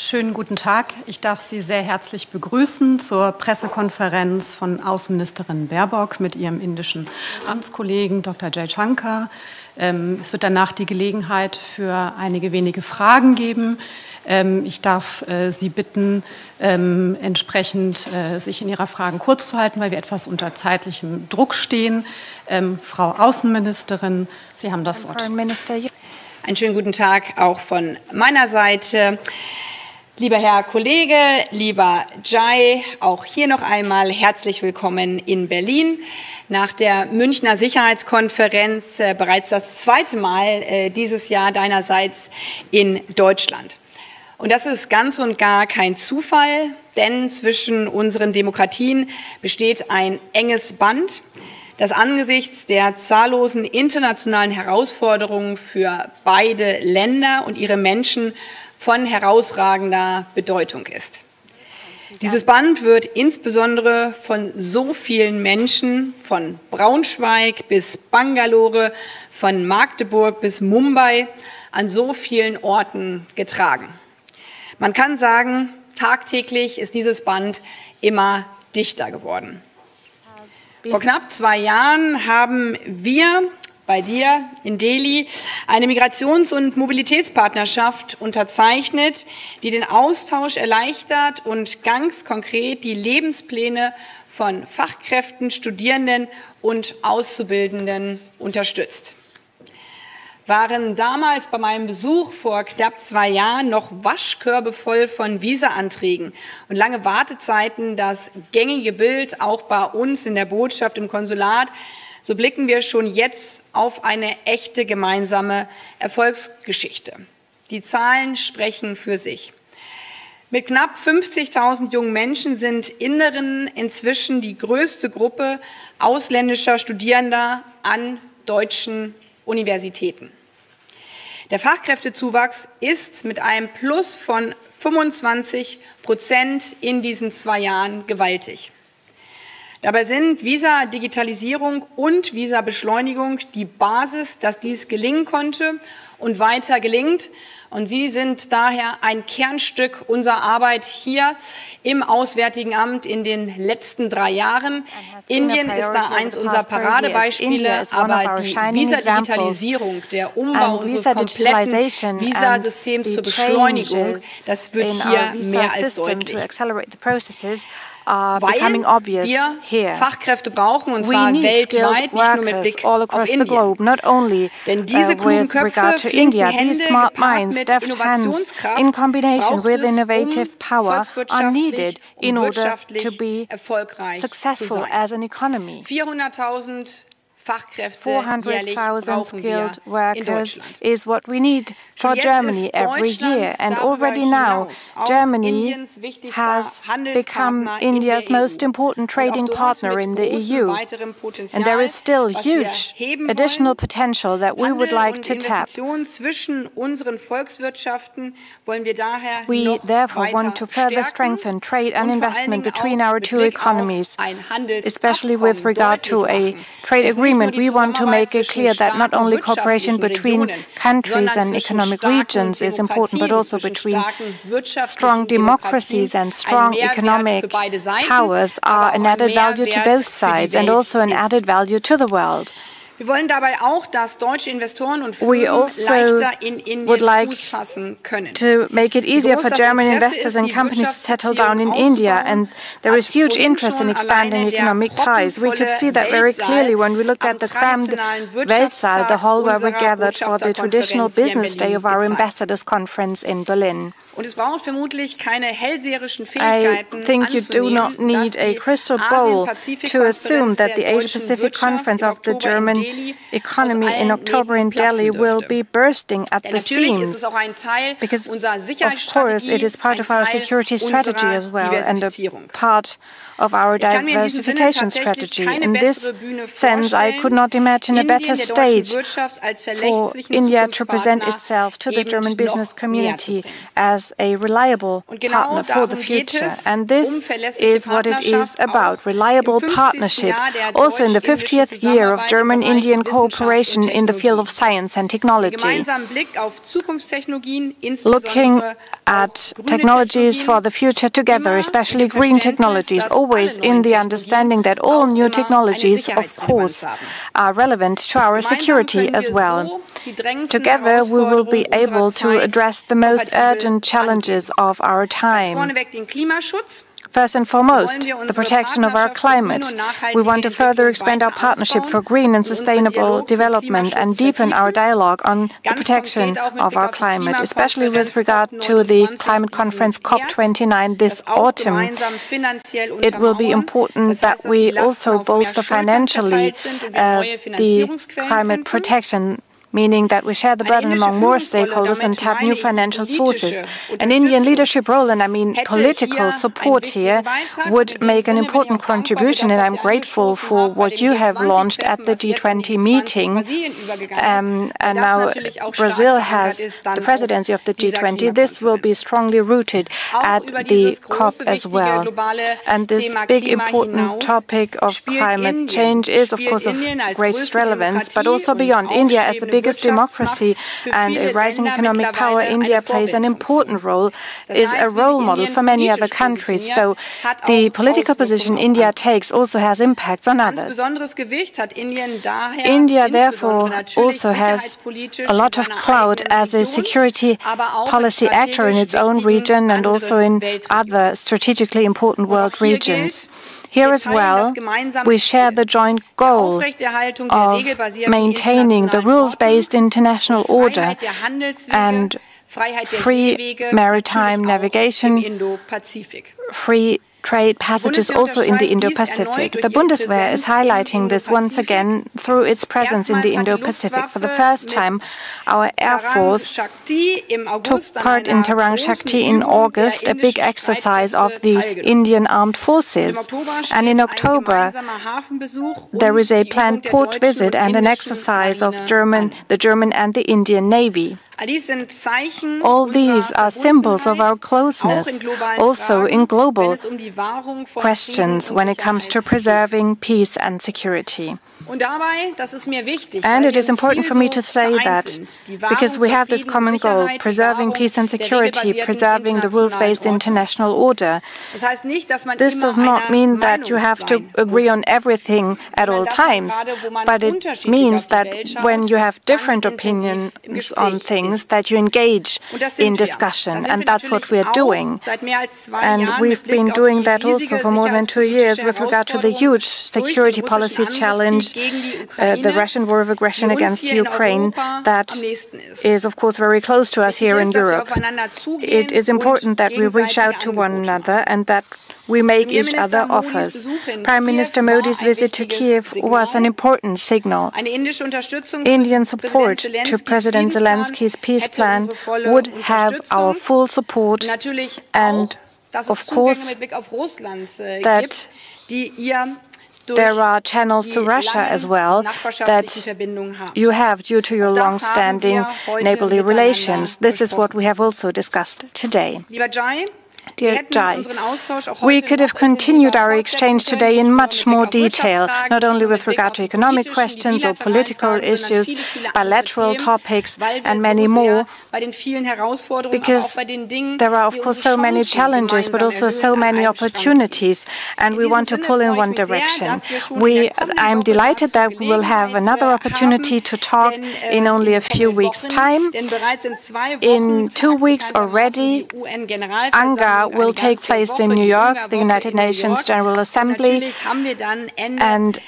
Schönen guten Tag. Ich darf Sie sehr herzlich begrüßen zur Pressekonferenz von Außenministerin Baerbock mit ihrem indischen Amtskollegen Dr. Jaishankar. Es wird danach die Gelegenheit für einige wenige Fragen geben. Ich darf Sie bitten, entsprechend sich in Ihrer Fragen kurz zu halten, weil wir etwas unter zeitlichem Druck stehen. Frau Außenministerin, Sie haben das Wort. Einen schönen guten Tag auch von meiner Seite. Lieber Herr Kollege, lieber Jai, auch hier noch einmal herzlich willkommen in Berlin. Nach der Münchner Sicherheitskonferenz bereits das zweite Mal dieses Jahr deinerseits in Deutschland. Und das ist ganz und gar kein Zufall, denn zwischen unseren Demokratien besteht ein enges Band, das angesichts der zahllosen internationalen Herausforderungen für beide Länder und ihre Menschen von herausragender Bedeutung ist. Dieses Band wird insbesondere von so vielen Menschen, von Braunschweig bis Bangalore, von Magdeburg bis Mumbai, an so vielen Orten getragen. Man kann sagen, tagtäglich ist dieses Band immer dichter geworden. Vor knapp 2 Jahren haben wir bei dir in Delhi eine Migrations- und Mobilitätspartnerschaft unterzeichnet, die den Austausch erleichtert und ganz konkret die Lebenspläne von Fachkräften, Studierenden und Auszubildenden unterstützt. Waren damals bei meinem Besuch vor knapp 2 Jahren noch Waschkörbe voll von Visa-Anträgen und lange Wartezeiten das gängige Bild auch bei uns in der Botschaft, im Konsulat, so blicken wir schon jetzt auf eine echte gemeinsame Erfolgsgeschichte. Die Zahlen sprechen für sich. Mit knapp 50.000 jungen Menschen sind Inderinnen inzwischen die größte Gruppe ausländischer Studierender an deutschen Universitäten. Der Fachkräftezuwachs ist mit einem Plus von 25% in diesen 2 Jahren gewaltig. Dabei sind Visa-Digitalisierung und Visa-Beschleunigung die Basis, dass dies gelingen konnte und weiter gelingt. Und sie sind daher ein Kernstück unserer Arbeit hier im Auswärtigen Amt in den letzten 3 Jahren. Indien ist da eins unserer Paradebeispiele, aber die Visa-Digitalisierung, der Umbau unseres kompletten Visasystems zur Beschleunigung, das wird hier mehr als deutlich. Weil wir Fachkräfte brauchen, und zwar weltweit, nicht nur mit Blick auf Indien. Denn diese klugen Köpfe, flinken Hände, gepaart mit Innovationskraft, braucht es, um volkswirtschaftlich und wirtschaftlich erfolgreich zu sein. 400.000 Fachkräfte jährlich brauchen wir in Deutschland. Is what we need for Germany every year. And already now, Germany has become India's most important trading partner in the EU. And there is still huge additional potential that we would like to tap. We therefore want to further strengthen trade and investment between our 2 economies, especially with regard to a trade agreement. We want to make it clear that not only cooperation between countries and economic regions is important, but also between strong democracies and strong economic powers are an added value to both sides and also an added value to the world. Wir wollen dabei auch, dass deutsche Investoren und Firmen leichter in Indien Fuß fassen können. To make it easier for German investors and companies to settle down in India, and there is huge interest in expanding economic ties. We could see that very clearly when we looked at the crammed Weltsaal, the hall where we gathered for the traditional business day of our ambassadors conference in Berlin. Und es braucht vermutlich keine hellseherischen Fähigkeiten, I think you do not need a crystal ball to assume that the Asia-Pacific Conference of the German economy in October in Delhi will be bursting at the seams, because of course it is part of our security strategy as well and a part of our diversification strategy. In this sense, I could not imagine a better stage for India to present itself to the German business community as a reliable partner for the future. And this is what it is about, reliable partnership. Also in the 50th year of German-Indian India-Indian cooperation in the field of science and technology. Looking at technologies for the future together, especially green technologies, always in the understanding that all new technologies, of course, are relevant to our security as well. Together, we will be able to address the most urgent challenges of our time. First and foremost, the protection of our climate. We want to further expand our partnership for green and sustainable development and deepen our dialogue on the protection of our climate, especially with regard to the climate conference COP29 this autumn. It will be important that we also bolster financially the climate protection, meaning that we share the burden among more stakeholders and tap new financial sources. An Indian leadership role, and I mean political support here, would make an important contribution, and I'm grateful for what you have launched at the G20 meeting. And now Brazil has the presidency of the G20. This will be strongly rooted at the COP as well. And this big important topic of climate change is, of course, of greatest relevance, but also beyond. India as the biggest democracy and a rising economic power, India plays an important role, is a role model for many other countries. So the political position India takes also has impacts on others. India, therefore, also has a lot of clout as a security policy actor in its own region and also in other strategically important world regions. Here as well, we share the joint goal of maintaining the rules-based international order and free maritime navigation, free trade passages also in the Indo-Pacific. The Bundeswehr is highlighting this once again through its presence in the Indo-Pacific. For the first time, our Air Force took part in Tarang Shakti in August, a big exercise of the Indian Armed Forces. And in October, there is a planned port visit and an exercise of the German and the Indian Navy. All these are symbols of our closeness, also in global questions when it comes to preserving peace and security. And it is important for me to say that because we have this common goal, preserving peace and security, preserving the rules-based international order. This does not mean that you have to agree on everything at all times, but it means that when you have different opinions on things, that you engage in discussion, and that's what we are doing. And we've been doing that also for more than 2 years with regard to the huge security policy challenge, the Russian war of aggression against Ukraine, that is, of course, very close to us here in Europe. It is important that we reach out to one another and that we make each other offers. Prime Minister Modi's visit to Kiev was an important signal. Indian support to President Zelensky's peace plan would have our full support, and of course that there are channels to Russia as well that you have due to your long-standing neighborly relations. This is what we have also discussed today. Dear Jai, we could have continued our exchange today in much more detail, not only with regard to economic questions or political issues, bilateral topics, and many more, because there are, of course, so many challenges, but also so many opportunities, and we want to pull in one direction. I'm delighted that we will have another opportunity to talk in only a few weeks' time. In 2 weeks already, Anga will take place in New York, the United Nations General Assembly, and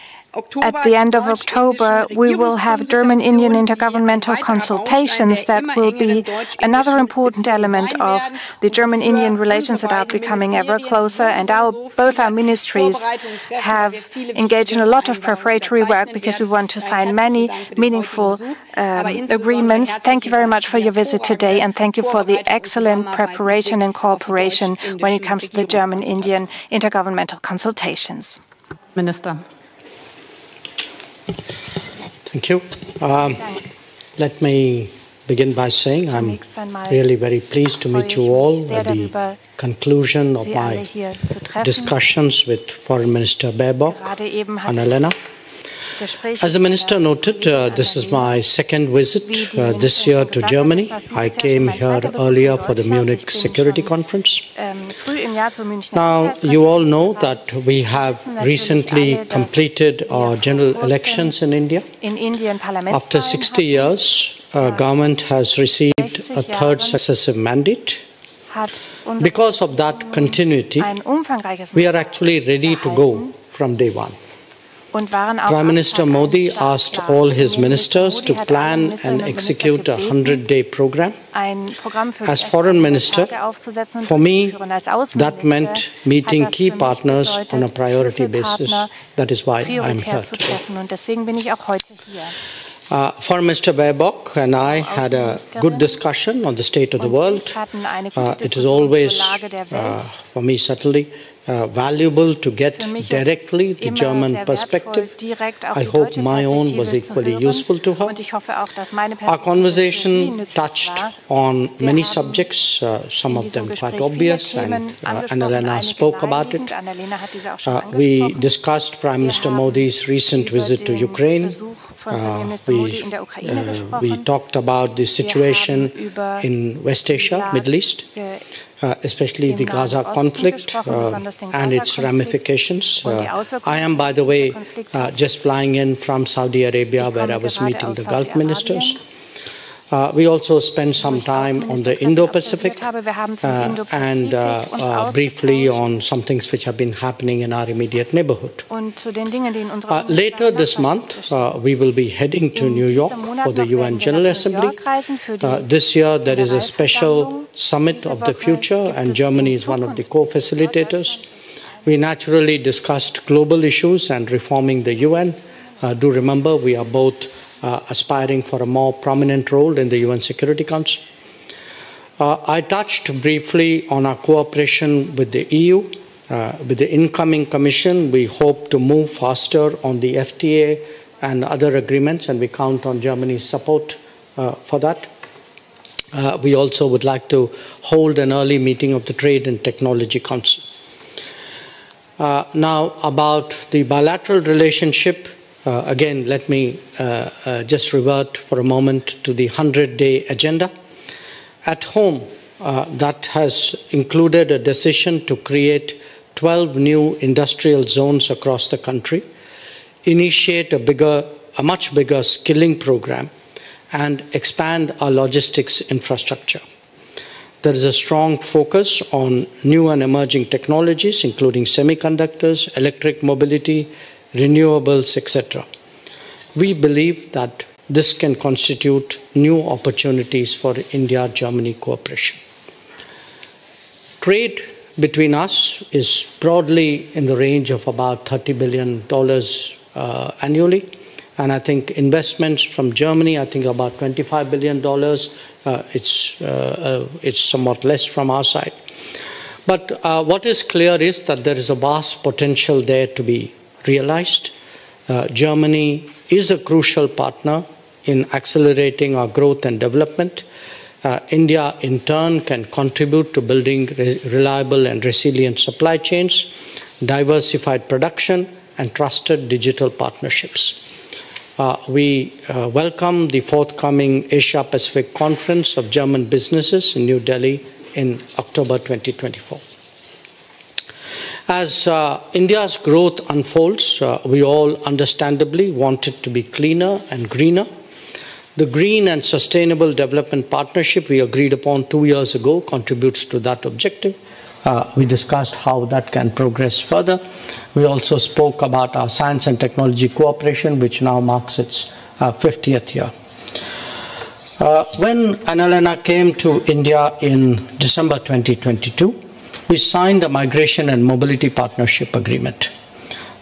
at the end of October, we will have German-Indian intergovernmental consultations that will be another important element of the German-Indian relations that are becoming ever closer. And both our ministries have engaged in a lot of preparatory work because we want to sign many meaningful agreements. Thank you very much for your visit today, and thank you for the excellent preparation and cooperation when it comes to the German-Indian intergovernmental consultations. Minister. Thank you. Let me begin by saying I'm really very pleased to meet you all at the conclusion of my discussions with Foreign Minister Baerbock, Annalena. As the Minister noted, this is my second visit this year to Germany. I came here earlier for the Munich Security Conference. Now, you all know that we have recently completed our general elections in India. After 60 years, our government has received a third successive mandate. Because of that continuity, we are actually ready to go from day one. Prime Minister Modi asked all his ministers to plan and execute a 100-day program. As Foreign Minister, for me, that meant meeting key partners on a priority basis. That is why I'm here today. Foreign Minister Baerbock and I had a good discussion on the state of the world. It is always, for me certainly, valuable to get directly the German perspective. I hope my own was equally useful to her. Our conversation touched on many subjects, some of them quite obvious, and Annalena spoke about it. We discussed Prime Minister Modi's recent visit to Ukraine. We talked about the situation in West Asia, Middle East, especially the Gaza conflict and its ramifications. I am, by the way, just flying in from Saudi Arabia, where I was meeting the Gulf ministers. We also spent some time on the Indo-Pacific and briefly on some things which have been happening in our immediate neighborhood. Later this month, we will be heading to New York for the UN General Assembly. This year, there is a special summit of the future, and Germany is one of the co-facilitators. We naturally discussed global issues and reforming the UN. Do remember, we are both aspiring for a more prominent role in the UN Security Council. I touched briefly on our cooperation with the EU. With the incoming Commission, we hope to move faster on the FTA and other agreements, and we count on Germany's support for that. We also would like to hold an early meeting of the Trade and Technology Council. Now, about the bilateral relationship, again, let me just revert for a moment to the 100-day agenda. At home, that has included a decision to create 12 new industrial zones across the country, initiate a much bigger skilling program, and expand our logistics infrastructure. There is a strong focus on new and emerging technologies, including semiconductors, electric mobility, renewables, etc. We believe that this can constitute new opportunities for India-Germany cooperation. Trade between us is broadly in the range of about $30 billion annually. And I think investments from Germany, I think about $25 billion. It's somewhat less from our side. But what is clear is that there is a vast potential there to be realized. Germany is a crucial partner in accelerating our growth and development. India, in turn, can contribute to building reliable and resilient supply chains, diversified production, and trusted digital partnerships. We welcome the forthcoming Asia-Pacific Conference of German Businesses in New Delhi in October 2024. As India's growth unfolds, we all understandably want it to be cleaner and greener. The Green and Sustainable Development Partnership we agreed upon 2 years ago contributes to that objective. We discussed how that can progress further. We also spoke about our science and technology cooperation, which now marks its 50th year. When Annalena came to India in December 2022, we signed a migration and mobility partnership agreement.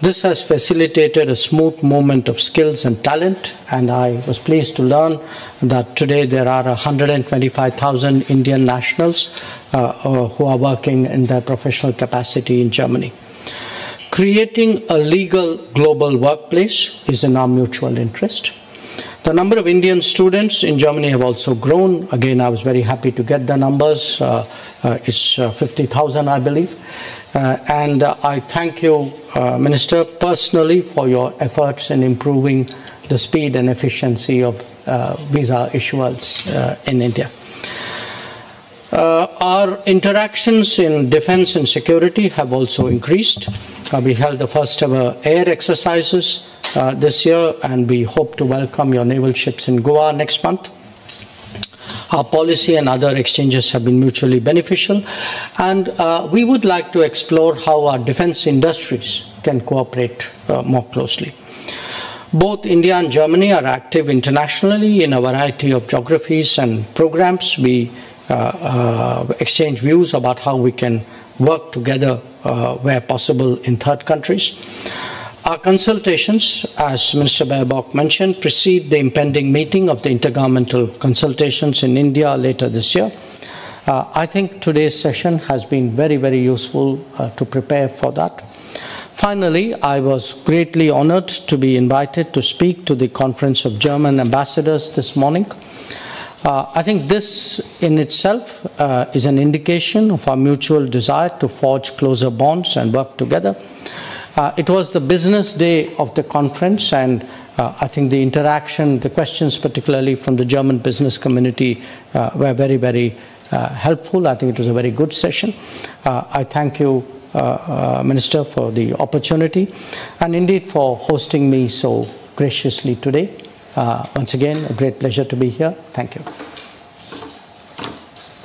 This has facilitated a smooth movement of skills and talent, and I was pleased to learn that today there are 125,000 Indian nationals who are working in their professional capacity in Germany. Creating a legal global workplace is in our mutual interest. The number of Indian students in Germany have also grown. Again, I was very happy to get the numbers. It's 50,000, I believe. And I thank you, Minister, personally for your efforts in improving the speed and efficiency of visa issuance in India. Our interactions in defense and security have also increased. We held the first ever air exercises this year, and we hope to welcome your naval ships in Goa next month. Our policy and other exchanges have been mutually beneficial, and we would like to explore how our defense industries can cooperate more closely. Both India and Germany are active internationally in a variety of geographies and programs. We exchange views about how we can work together where possible in third countries. Our consultations, as Minister Baerbock mentioned, precede the impending meeting of the Intergovernmental Consultations in India later this year. I think today's session has been very, very useful to prepare for that. Finally, I was greatly honored to be invited to speak to the Conference of German Ambassadors this morning. I think this in itself is an indication of our mutual desire to forge closer bonds and work together. It was the business day of the conference, and I think the interaction, the questions particularly from the German business community were very, very helpful. I think it was a very good session. I thank you, Minister, for the opportunity and indeed for hosting me so graciously today. Once again, a great pleasure to be here. Thank you.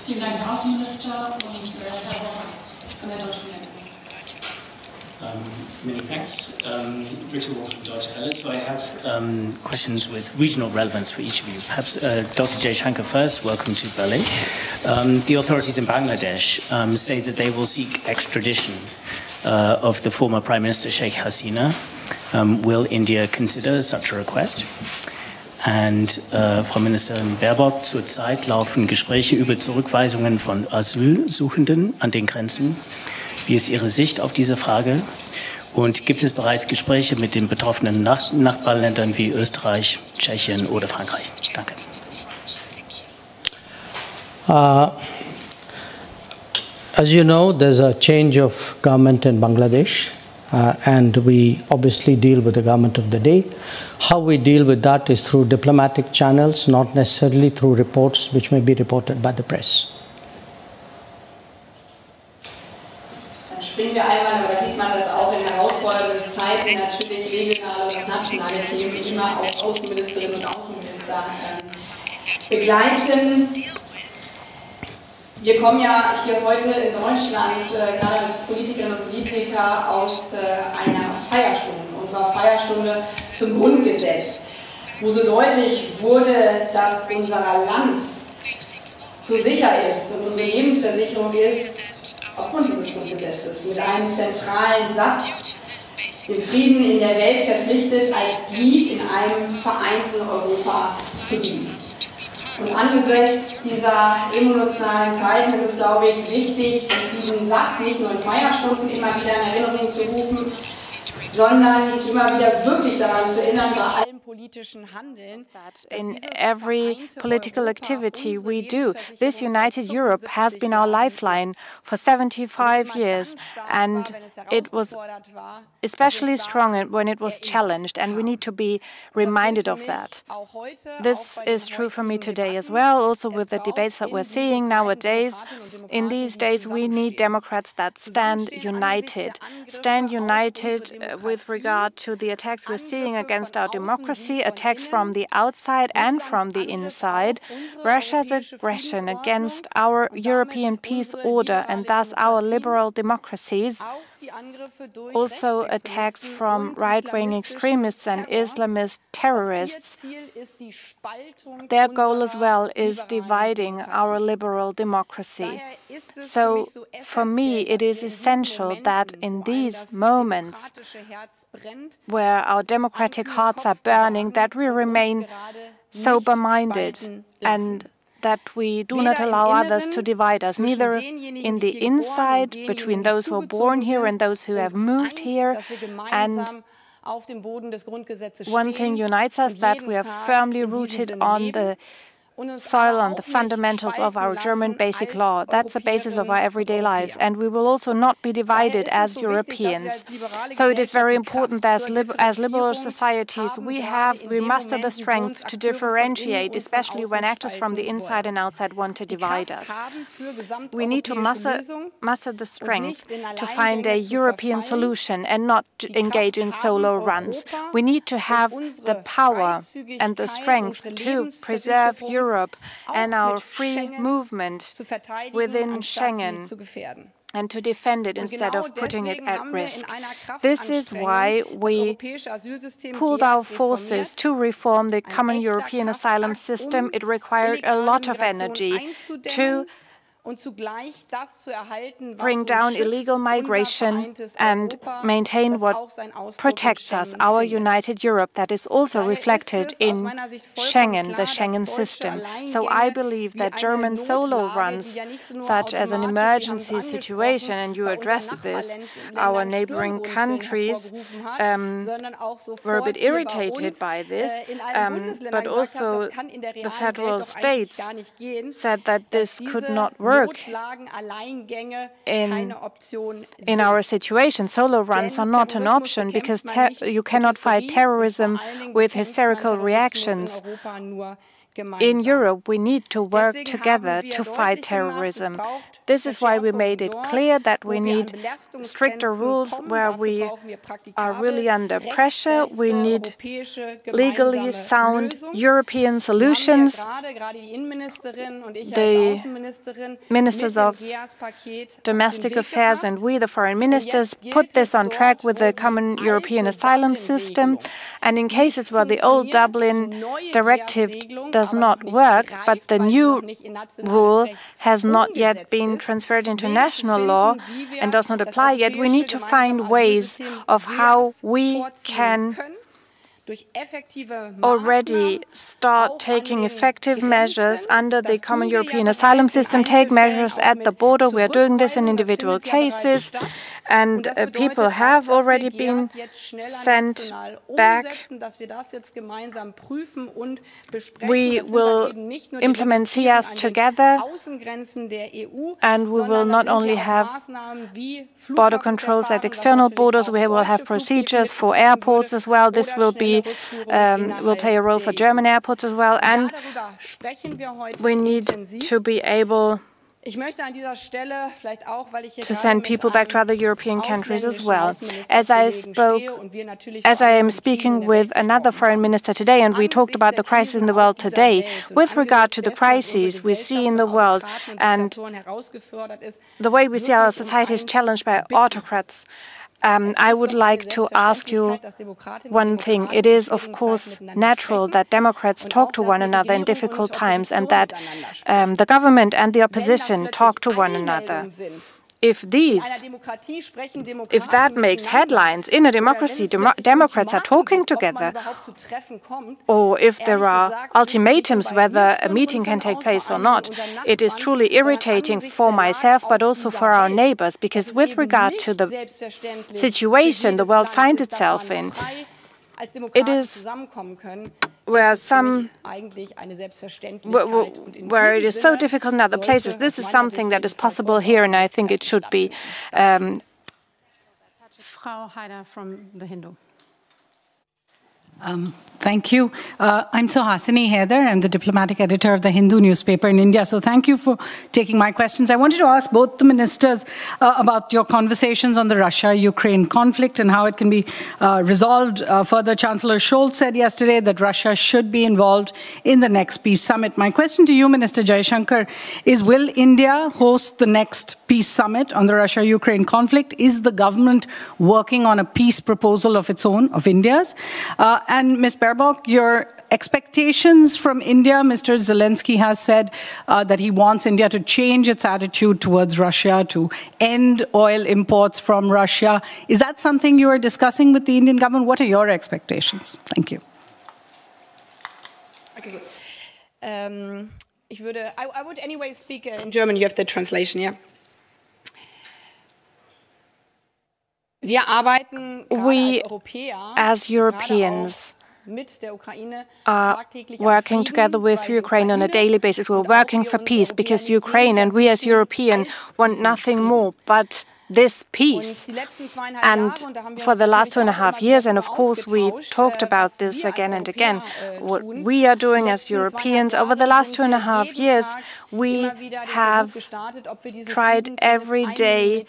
Vielen Dank, Außenminister und Herr Woche von der Deutschen Welle. Many thanks. Richard Walker from Deutsche Welle. So I have questions with regional relevance for each of you. Perhaps Dr. Jaishankar first, welcome to Berlin. The authorities in Bangladesh say that they will seek extradition of the former Prime Minister Sheikh Hasina. Will India consider such a request? Und Frau Ministerin Baerbock, zurzeit laufen Gespräche über Zurückweisungen von Asylsuchenden an den Grenzen. Wie ist Ihre Sicht auf diese Frage? Und gibt es bereits Gespräche mit den betroffenen Nachbarländern wie Österreich, Tschechien oder Frankreich? Danke. As you know, there's a change of government in Bangladesh. And we obviously deal with the government of the day. How we deal with that is through diplomatic channels, not necessarily through reports which may be reported by the press. Dann springen wir einmal, aber da sieht man, dass auch in herausfordernden Zeiten natürlich regionale und nationale Themen immer auch Außenministerinnen und Außenminister begleiten. Wir kommen ja hier heute in Deutschland, gerade als Politikerinnen und Politiker, aus einer Feierstunde, unserer Feierstunde zum Grundgesetz, wo so deutlich wurde, dass unser Land so sicher ist und unsere Lebensversicherung ist aufgrund dieses Grundgesetzes mit einem zentralen Satz, den Frieden in der Welt verpflichtet, als Glied in einem vereinten Europa zu dienen. Und angesichts dieser emotionalen Zeiten ist es, glaube ich, wichtig, diesen Satz nicht nur in Feierstunden immer wieder in Erinnerung zu rufen, sondern sich immer wieder wirklich daran zu erinnern, bei allem politischen Handeln, in every political activity we do. This united Europe has been our lifeline for 75 years, and it was especially strong when it was challenged, and we need to be reminded of that. This is true for me today as well, also with the debates that we're seeing nowadays. In these days, we need Democrats that stand united with regard to the attacks we're seeing against our democracy, attacks from the outside and from the inside, Russia's aggression against our European peace order and thus our liberal democracies, also attacks from right-wing extremists and Islamist terrorists. Their goal as well is dividing our liberal democracy. So for me, it is essential that in these moments where our democratic hearts are burning, that we remain sober-minded and that we do not allow others to divide us, neither in the inside, between those who are born here and those who have moved here. And one thing unites us, that we are firmly rooted on the soil, on the fundamentals of our German basic law. That's the basis of our everyday lives. And we will also not be divided as Europeans. So it is very important that as liberal societies, we muster the strength to differentiate, especially when actors from the inside and outside want to divide us. We need to muster the strength to find a European solution and not to engage in solo runs. We need to have the power and the strength to preserve Europe and our free movement within Schengen and to defend it instead of putting it at risk. This is why we pooled our forces to reform the common European asylum system. It required a lot of energy to bring down illegal migration and maintain what protects us, our united Europe, that is also reflected in Schengen, the Schengen system. So I believe that German solo runs, such as an emergency situation, and you addressed this, our neighboring countries were a bit irritated by this, but also the federal states said that this could not work in our situation. Solo runs are not an option because you cannot fight terrorism with hysterical reactions. In Europe, we need to work together to fight terrorism. This is why we made it clear that we need stricter rules where we are really under pressure. We need legally sound European solutions. The ministers of domestic affairs and we, the foreign ministers, put this on track with the common European asylum system. And in cases where the old Dublin directive does not work, but the new rule has not yet been transferred into national law and does not apply yet, we need to find ways of how we can already start taking effective measures under the common European asylum system, take measures at the border. We are doing this in individual cases, and people have already been sent back. We will implement SIAS together, and we will not only have border controls at external borders, we will have procedures for airports as well. This will play a role for German airports as well, and we need to be able to send people back to other European countries as well. As I am speaking with another foreign minister today, and we talked about the crisis in the world today, with regard to the crises we see in the world and the way we see our society is challenged by autocrats, I would like to ask you one thing. It is, of course, natural that Democrats talk to one another in difficult times and that the government and the opposition talk to one another. If that makes headlines in a democracy, Democrats are talking together, or if there are ultimatums whether a meeting can take place or not, it is truly irritating for myself, but also for our neighbors, because with regard to the situation the world finds itself in, it is where it is so difficult in other places. This is something that is possible here, and I think it should be. Frau Haider from The Hindu. Thank you. I'm Suhasini Haider. I'm the diplomatic editor of the Hindu newspaper in India. So thank you for taking my questions. I wanted to ask both the ministers about your conversations on the Russia-Ukraine conflict and how it can be resolved. Further, Chancellor Scholz said yesterday that Russia should be involved in the next peace summit. My question to you, Minister Jaishankar, is will India host the next peace summit on the Russia-Ukraine conflict? Is the government working on a peace proposal of its own, of India's? And Ms. Baerbock, your expectations from India, Mr. Zelensky has said that he wants India to change its attitude towards Russia, to end oil imports from Russia. Is that something you are discussing with the Indian government? What are your expectations? Thank you. Okay, good. I would anyway speak in German. You have the translation, yeah? We, as Europeans, are working together with Ukraine on a daily basis. We're working for peace because Ukraine and we as Europeans want nothing more but this peace. And for the last 2.5 years, and of course we talked about this again and again, what we are doing as Europeans over the last 2.5 years, we have tried every day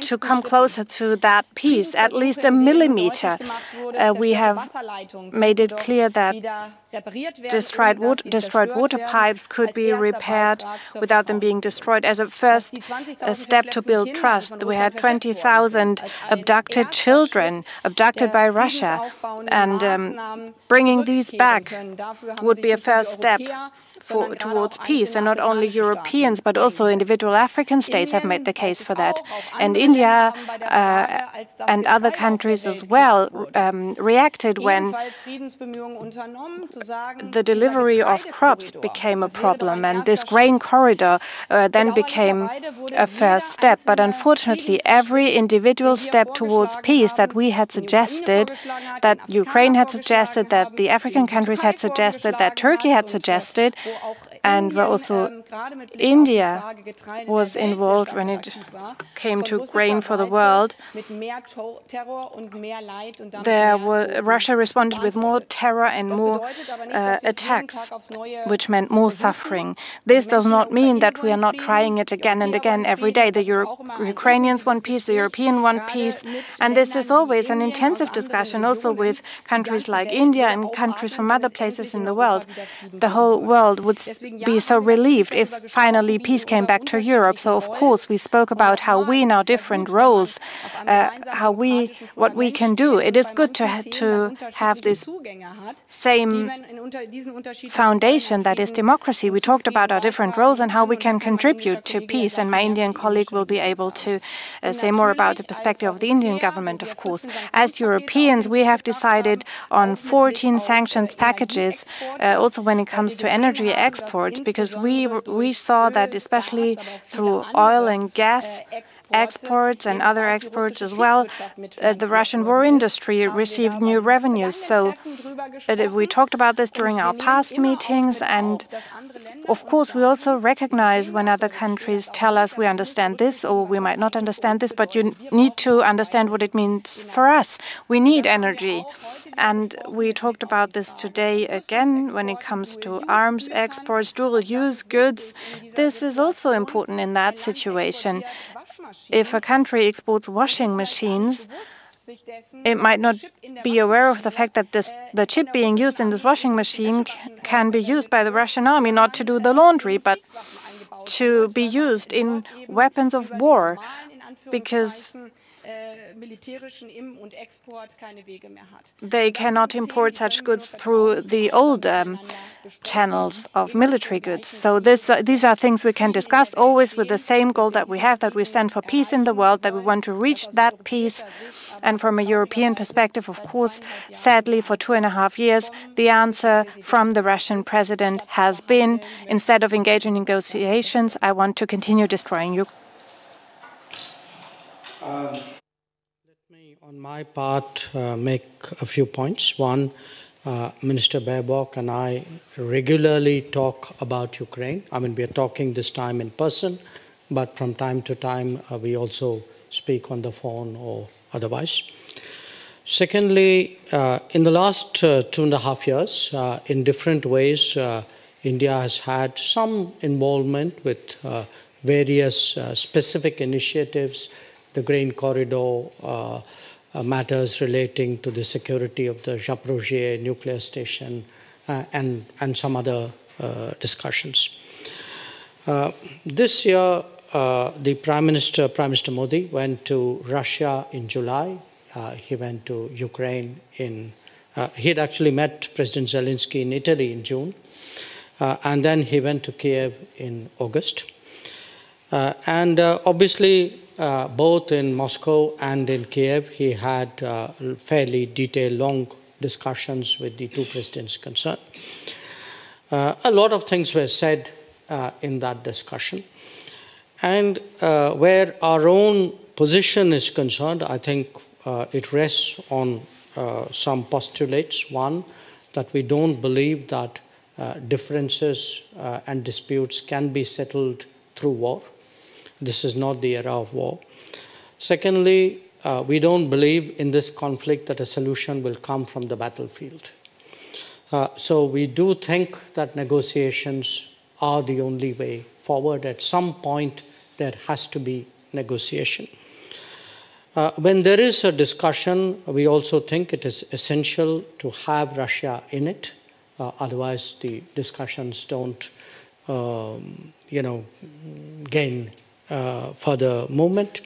to come closer to that peace, at least a millimeter. We have made it clear that destroyed water pipes could be repaired without them being destroyed as a first step to build trust. We had 20,000 abducted children, abducted by Russia, and bringing these back would be a first step towards peace. And not only Europeans, but also individual African states have made the case for that. And India and other countries as well reacted when the delivery of crops became a problem, and this grain corridor then became a first step. But unfortunately, every individual step towards peace that we had suggested, that Ukraine had suggested, that the African countries had suggested, that Turkey had suggested, and where also India was involved when it came to grain for the world, Russia responded with more terror and more attacks, which meant more suffering. This does not mean that we are not trying it again and again every day. The Ukrainians want peace, the Europeans want peace, and this is always an intensive discussion also with countries like India and countries from other places in the world. The whole world would be so relieved if finally peace came back to Europe. So of course we spoke about how we in our different roles, what we can do. It is good to have this same foundation that is democracy. We talked about our different roles and how we can contribute to peace, and my Indian colleague will be able to say more about the perspective of the Indian government, of course. As Europeans, we have decided on 14 sanctions packages, also when it comes to energy exports, because we saw that especially through oil and gas exports and other exports as well, the Russian war industry received new revenues. So we talked about this during our past meetings, and of course we also recognize when other countries tell us we understand this or we might not understand this, but you need to understand what it means for us. We need energy. And we talked about this today again when it comes to arms exports, dual-use goods. This is also important in that situation. If a country exports washing machines, it might not be aware of the fact that the chip being used in this washing machine can be used by the Russian army not to do the laundry, but to be used in weapons of war, because they cannot import such goods through the old channels of military goods. So these are things we can discuss, always with the same goal that we have, that we stand for peace in the world, that we want to reach that peace. And from a European perspective, of course, sadly, for 2.5 years, the answer from the Russian president has been, instead of engaging in negotiations, I want to continue destroying you. On my part, make a few points. One, Minister Baerbock and I regularly talk about Ukraine. I mean, we are talking this time in person, but from time to time, we also speak on the phone or otherwise. Secondly, in the last 2.5 years, in different ways, India has had some involvement with various specific initiatives, the grain corridor, matters relating to the security of the Zaporizhzhia nuclear station, and some other discussions. This year, the Prime Minister Modi, went to Russia in July. He went to Ukraine he had actually met President Zelensky in Italy in June. And then he went to Kiev in August. And obviously, both in Moscow and in Kiev, he had fairly detailed, long discussions with the two presidents concerned. A lot of things were said in that discussion. And where our own position is concerned, I think it rests on some postulates. One, that we don't believe that differences and disputes can be settled through war. This is not the era of war. Secondly, we don't believe in this conflict that a solution will come from the battlefield. So we do think that negotiations are the only way forward. At some point, there has to be negotiation. When there is a discussion, we also think it is essential to have Russia in it. Otherwise, the discussions don't, gain further movement.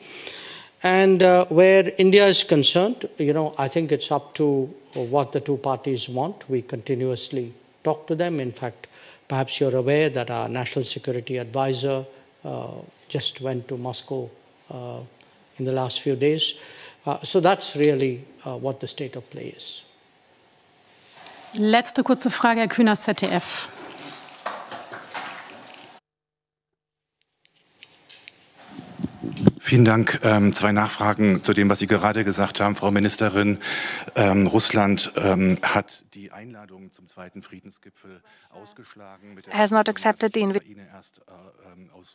And where India is concerned, I think it's up to what the two parties want. We continuously talk to them. In fact, perhaps you're aware that our national security advisor just went to Moscow in the last few days. So that's really what the state of play is. Letzte kurze Frage, Herr Kühner, ZDF. Vielen Dank. Zwei Nachfragen zu dem, was Sie gerade gesagt haben, Frau Ministerin. Russland hat die Einladung zum zweiten Friedensgipfel ausgeschlagen. Mit der has not accepted the invitation. Erst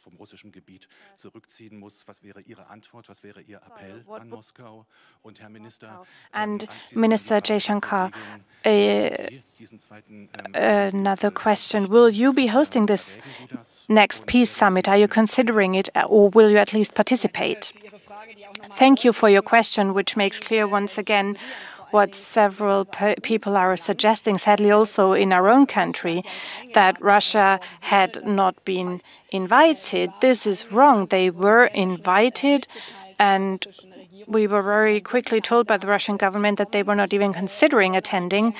vom russischen Gebiet zurückziehen muss. Was wäre Ihre Antwort? Was wäre Ihr Appell an Moskau? Und Herr Minister, and Minister Jaishankar, another question. Will you be hosting this next peace summit? Are you considering it, or will you at least participate? Thank you for your question, which makes clear once again what several people are suggesting, sadly also in our own country, that Russia had not been invited. This is wrong. They were invited, and we were very quickly told by the Russian government that they were not even considering attending,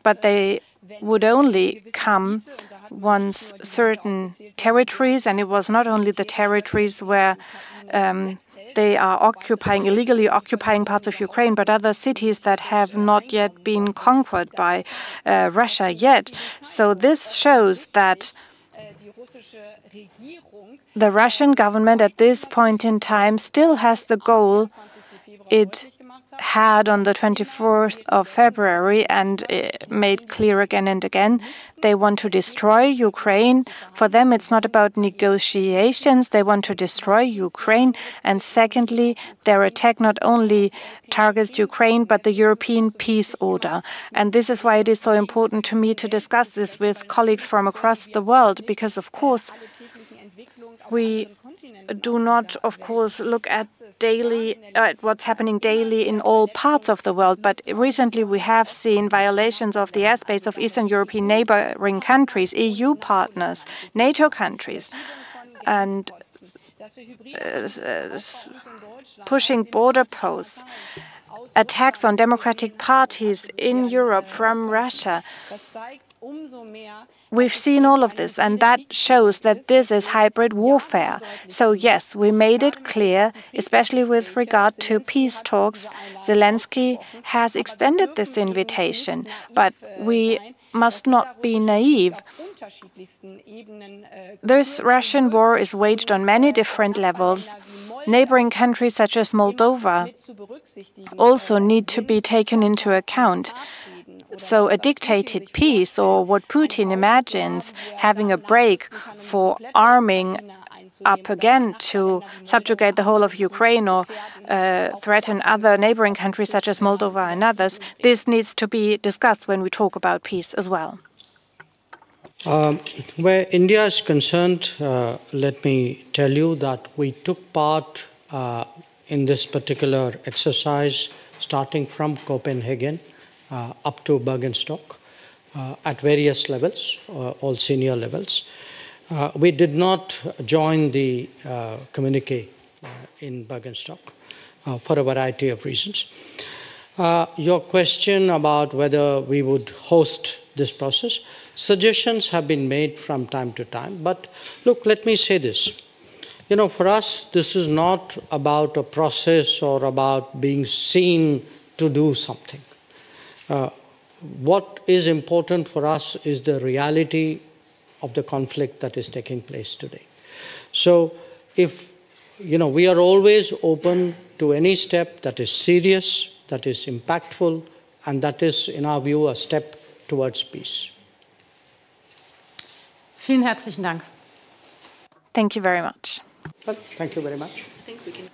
but they would only come once certain territories, and it was not only the territories where they are illegally occupying parts of Ukraine, but other cities that have not yet been conquered by Russia yet. So this shows that the Russian government at this point in time still has the goal it had on the 24th of February and made clear again and again. They want to destroy Ukraine. For them, it's not about negotiations. They want to destroy Ukraine. And secondly, their attack not only targets Ukraine, but the European peace order. And this is why it is so important to me to discuss this with colleagues from across the world, because, of course, we do not, of course, look at what's happening daily in all parts of the world. But recently we have seen violations of the airspace of Eastern European neighboring countries, EU partners, NATO countries, and pushing border posts, attacks on democratic parties in Europe from Russia. We've seen all of this, and that shows that this is hybrid warfare. So yes, we made it clear, especially with regard to peace talks. Zelensky has extended this invitation, but we must not be naive. This Russian war is waged on many different levels. Neighboring countries such as Moldova also need to be taken into account. So a dictated peace, or what Putin imagines, having a break for arming up again to subjugate the whole of Ukraine or threaten other neighboring countries such as Moldova and others, this needs to be discussed when we talk about peace as well. Where India is concerned, let me tell you that we took part in this particular exercise starting from Copenhagen up to Bergenstock at various levels, all senior levels. We did not join the communique in Bergenstock for a variety of reasons. Your question about whether we would host this process, suggestions have been made from time to time. But look, let me say this. For us, this is not about a process or about being seen to do something. What is important for us is the reality of the conflict that is taking place today. So if, we are always open to any step that is serious, that is impactful, and that is, in our view, a step towards peace. Vielen herzlichen Dank. Thank you very much. Well, thank you very much. I think we can